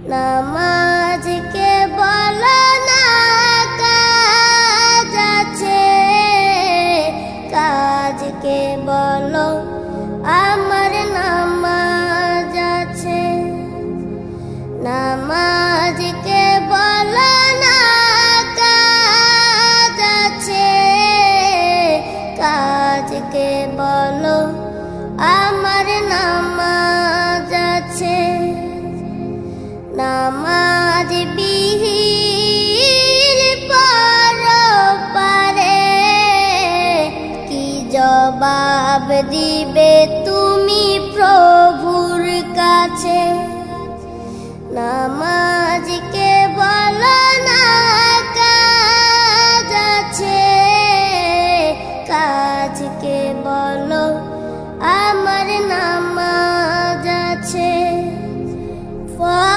নামাজকে বলো না কাজ আছে, কাজকে বলো আমার নামাজ আছে। নামাজকে বলো না কাজ আছে, কাজকে বলো আমার নামাজ আছে। নামাজ বিহীন পরপারে কি জবাব দিবে তুমি প্রভুর কাছে? নামাজ